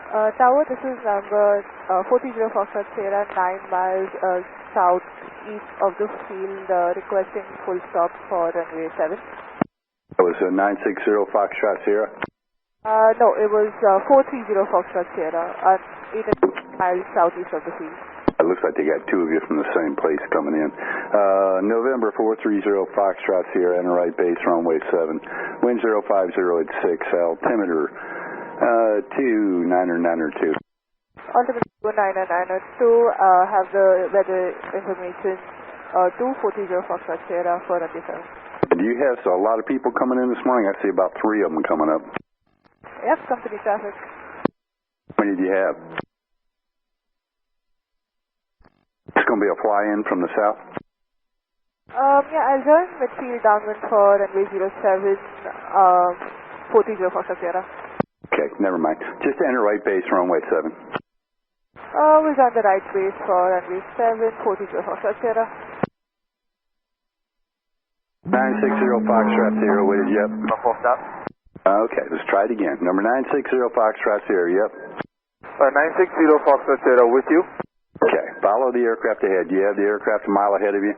Tower, this is number 430 Foxtrot Sierra, 9 miles southeast of the field, requesting full stop for runway 7. That was 960 Foxtrot Sierra? No, it was 430 Foxtrot Sierra, 8 miles southeast of the field. It looks like they got two of you from the same place coming in. November 430 Foxtrot Sierra, enter right base, runway 7. Wind 050 at 6, altimeter 29902. Altimeter 29902, have the weather information 240 Foxtrot Sierra for runway 7. Do you have a lot of people coming in this morning? I see about 3 of them coming up. Yep, company traffic. How many do you have? It's going to be a fly-in from the south? Yeah, I'll join midfield downwind for runway 07, 430 Foxtrot Sierra. Okay, never mind. Just enter right base, runway 7. We'll join the right base for runway 7, 430 Foxtrot Sierra. 960 Foxtrot Sierra, weighted, yep. Full stop. Okay, let's try it again. Number 960 Foxtrot Sierra, yep. 960 Foxtrot Sierra with you. Okay, follow the aircraft ahead. Do you have the aircraft a mile ahead of you?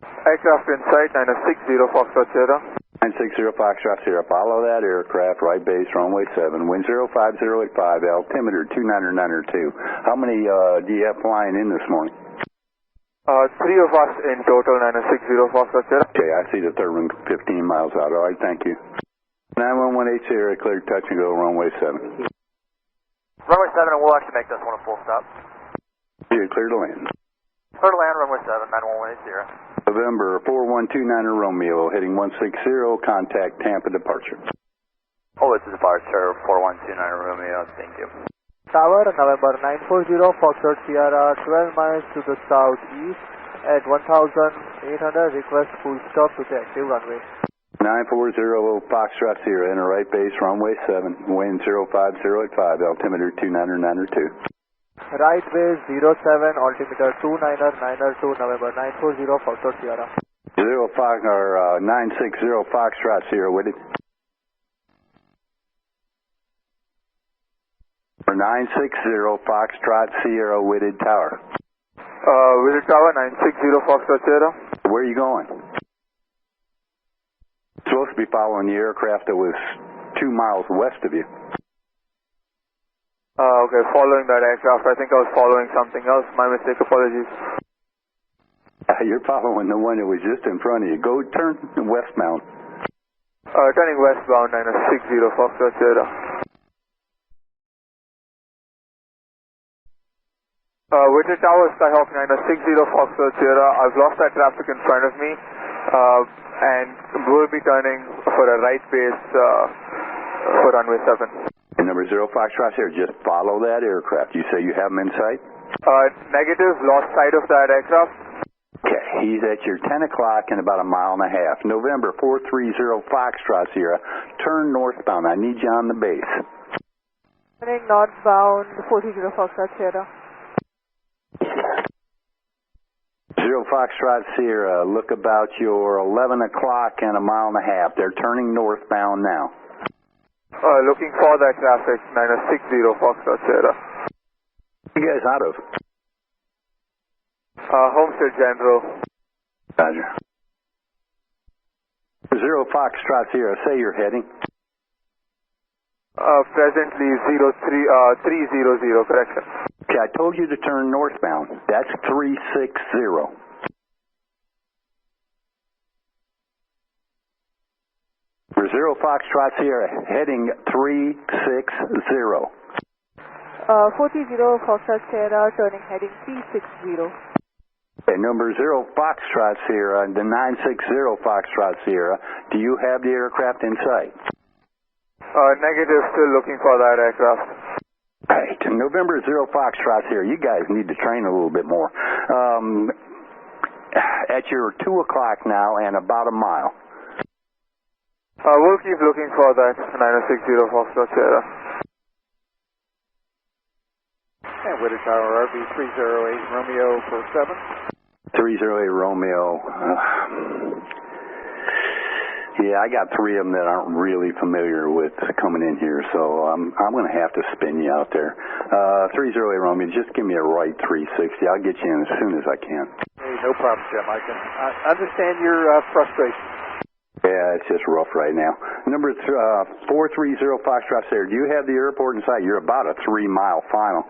Aircraft in sight, 960 Foxtrot Sierra. 960 Foxtrot Sierra, follow that aircraft, right base, runway 7, wind 050 at 5, altimeter 29902. How many do you have flying in this morning? 3 of us in total, 960 Foxtrot Sierra. Okay, I see the third one 15 miles out. All right, thank you. 9118 Sierra, clear touch and go, runway 7. Runway 7, and we'll actually make this one a full stop. You're clear to land. Clear to land, runway 7, 9118 Sierra. November 4129 Romeo, heading 160, contact Tampa departure. Oh, this is departure 4129 Romeo, thank you. Tower, November 940 Foxtrot Sierra, 12 miles to the southeast at 1,800, request full stop to the active runway. 940 Foxtrot Sierra, enter right base, runway 7, wind 050 at 5, altimeter 29902. Right base 07, altimeter 29902, November 940 Foxtrot Sierra. 960 Foxtrot Sierra, weighted. 960 Foxtrot Sierra, weighted tower. Weighted tower, 960 Foxtrot Sierra. Where are you going? Supposed to be following the aircraft that was 2 miles west of you. Okay, following that aircraft. I think I was following something else. My mistake, apologies. You're following the one that was just in front of you. Go turn westbound. Turning westbound, 960 Foxtrot Sierra. Weighted tower, Skyhawk 960 Foxtrot Sierra. I've lost that traffic in front of me. And we'll be turning for a right base for runway 7. And number 0 Foxtrot Sierra, just follow that aircraft. You say you have him in sight? Negative, lost sight of that aircraft. Okay, he's at your 10 o'clock in about a mile and a half. November 430 Foxtrot Sierra, turn northbound. I need you on the base. Turning northbound, 430 Foxtrot Sierra. 0 Foxtrot Sierra, look about your 11 o'clock and a mile and a half. They're turning northbound now. Looking for that traffic, 960 Foxtrot Sierra. You guys out of? Homestead General. Roger. 0 Foxtrot Sierra, say you're heading. Presently 300, correction. Okay, I told you to turn northbound. That's 360. For 0 Foxtrot Sierra, heading 360. 430 Foxtrot Sierra, turning heading 360. Okay, number 0 Foxtrot Sierra, the 960 Foxtrot Sierra, do you have the aircraft in sight? Negative, still looking for that aircraft. Right, November 0 Foxtrot Sierra, you guys need to train a little bit more. At your 2 o'clock now and about a mile. We'll keep looking for that, 960 Foxtrot Sierra. And Weighted Tower, RB 308 Romeo for 7. 308 Romeo. Yeah, I got 3 of them that aren't really familiar with coming in here, so I'm going to have to spin you out there. 308 Romeo, just give me a right 360. I'll get you in as soon as I can. Hey, no problem, Jim. I understand your frustration. Yeah, it's just rough right now. Number 430 Foxtrot there. Do you have the airport in sight? You're about a 3-mile final.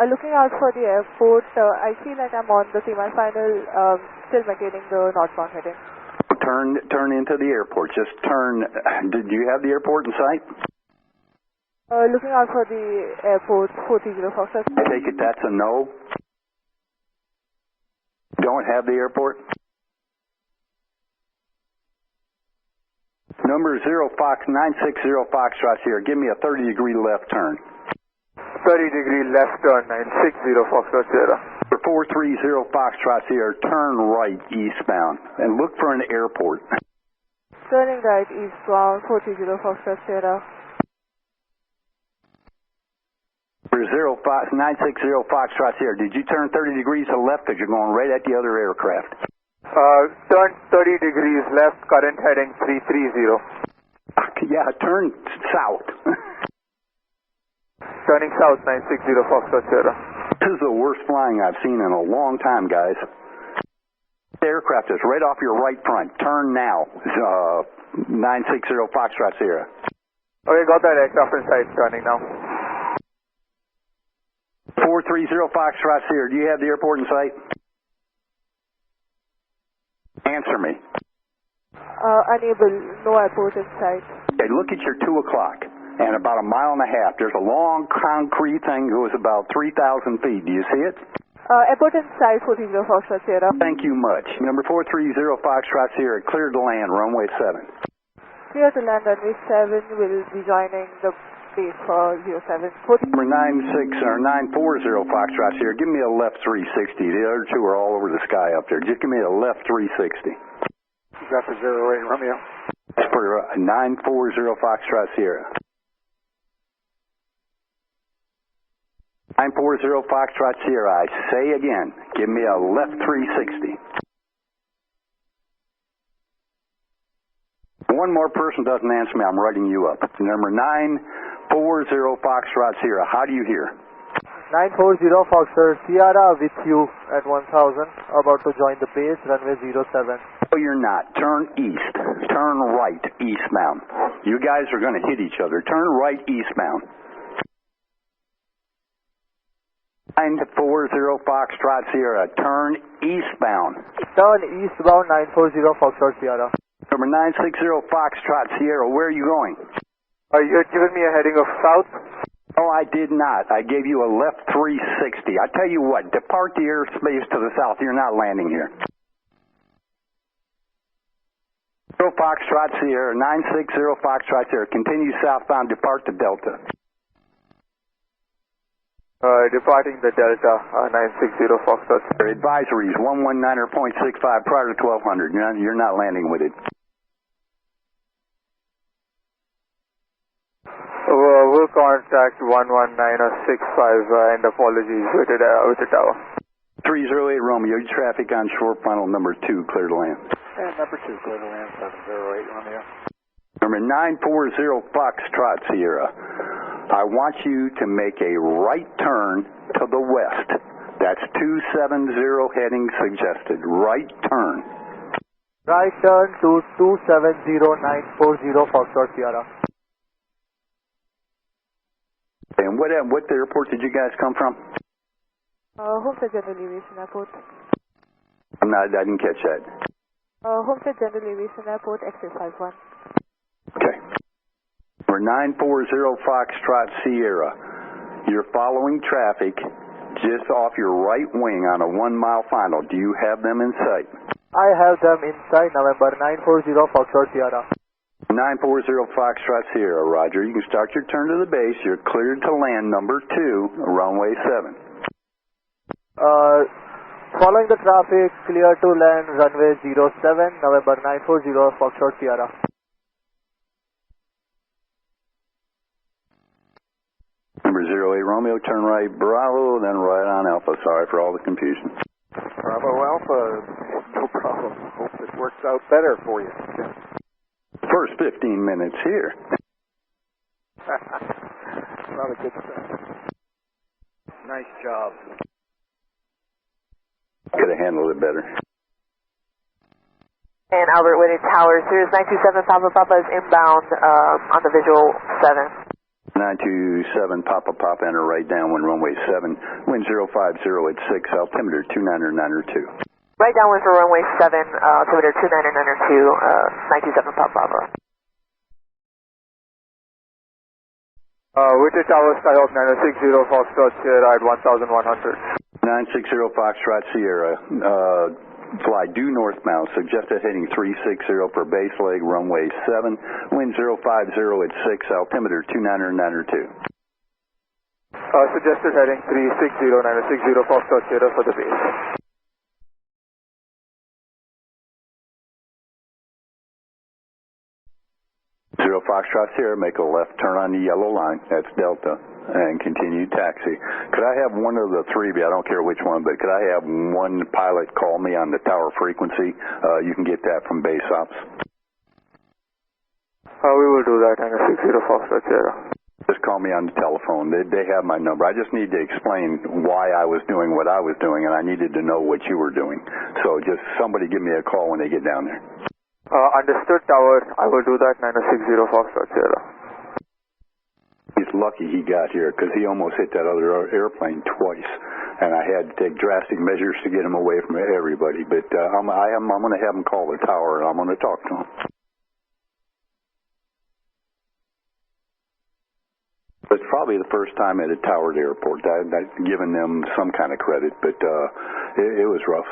Looking out for the airport, I feel like I'm on the T-mile final, still maintaining the northbound heading. Turn into the airport. Just turn. Do you have the airport in sight? Looking out for the airport, 430 Foxtrot. I take it that's a no? Don't have the airport? Number 960 Foxtrot here. Give me a 30-degree left turn. 30-degree left turn, 960 Foxtrot Sierra. 430 Foxtrot here. Turn right eastbound and look for an airport. Turning right eastbound, 430 Foxtrot Sierra. 960 Foxtrot here. Did you turn 30 degrees to the left because you're going right at the other aircraft? Turn 30 degrees left, current heading 330. Yeah, turn south. Turning south, 960 Foxtrot Sierra. This is the worst flying I've seen in a long time, guys. The aircraft is right off your right front. Turn now. 960 Foxtrot Sierra. Okay, got that aircraft in sight, turning now. 430 Foxtrot Sierra. Do you have the airport in sight? Answer me. Unable, no airport in sight. Okay, look at your 2 o'clock. And about a mile and a half, there's a long concrete thing that goes about 3,000 feet. Do you see it? Airport in sight, 430 Foxtrot Sierra. Thank you much. Number 430 Foxtrot Sierra, cleared to land, runway 7. Clear to land, runway 7, will be joining the base for 07. Number 940 Foxtrot Sierra, give me a left 360. The other 2 are all over the sky up there. Just give me a left 360. You got the 08 Romeo. That's for 940 Foxtrot Sierra. 940 Foxtrot Sierra, I say again, give me a left 360. One more person doesn't answer me, I'm writing you up. Number 940 Foxtrot Sierra, how do you hear? 940 Foxtrot Sierra with you at 1000, about to join the base, runway 07. No, you're not. Turn east. Turn right eastbound. You guys are going to hit each other. Turn right eastbound. 940 Foxtrot Sierra, turn eastbound. Turn eastbound, 940 Foxtrot Sierra. Number 960 Foxtrot Sierra, where are you going? You had given me a heading of south. No, I did not. I gave you a left 360. I tell you what, depart the airspace to the south. You're not landing here. Foxtrot Sierra, 960 Foxtrot Sierra, continue southbound, depart to Delta. Departing the Delta, 960 Foxtrot. Advisories 119.65 prior to 1200. You're not landing with it. We'll contact 119.65 and apologies with the tower. 308 Romeo, traffic on shore, final number 2, clear to land. And number 2, clear to land, 708 Romeo. Number 940 Foxtrot Sierra. I want you to make a right turn to the west. That's 270 heading suggested. Right turn. Right turn to 270940 Foxtrot Sierra. And what airport did you guys come from? Homestead General Aviation Airport. I didn't catch that. Homestead General Aviation Airport, XA51. Okay. For 940 Foxtrot Sierra, you're following traffic just off your right wing on a 1-mile final. Do you have them in sight? I have them in sight, November 940 Foxtrot Sierra. 940 Foxtrot Sierra, roger. You can start your turn to the base. You're cleared to land number 2, runway 7. Following the traffic, clear to land runway 07, November 940 Foxtrot Sierra. Number 08 Romeo, turn right Bravo, then right on Alpha. Sorry for all the confusion. Bravo Alpha, no problem. problem. Hope it works out better for you. First 15 minutes here. Not a good start. Nice job. Could have handled it better. And Albert Whittier Tower, Sirius 927 Papa Papa is inbound on the visual 7. 927 Papa Papa, enter right downwind runway 7, wind 050 at 6, altimeter 29902. Right downwind for runway 7, altimeter 29902, 927 Papa Papa. Whittier Tower, Skyhawk 960 Foxtrot Sierra at 1100. 960 Foxtrot Sierra, fly due northbound, suggested heading 360 per base leg, runway 7, wind 050 at 6, altimeter 29902. Suggested heading 360, 960 Foxtrot Sierra for the base. Zero Foxtrot Sierra, make a left turn on the yellow line, that's Delta, and continue taxi. Could I have one of the three, I don't care which one, but could I have one pilot call me on the tower frequency? You can get that from base ops. We will do that, 960 Foxtrot Sierra. Just call me on the telephone. They have my number. I just need to explain why I was doing what I was doing, and I needed to know what you were doing. So just somebody give me a call when they get down there. Understood, Tower. I will do that, 960 Foxtrot Sierra. He's lucky he got here because he almost hit that other airplane twice, and I had to take drastic measures to get him away from everybody. But I'm going to have him call the tower, and I'm going to talk to him. It's probably the first time at a towered airport. I've given them some kind of credit, but it was rough.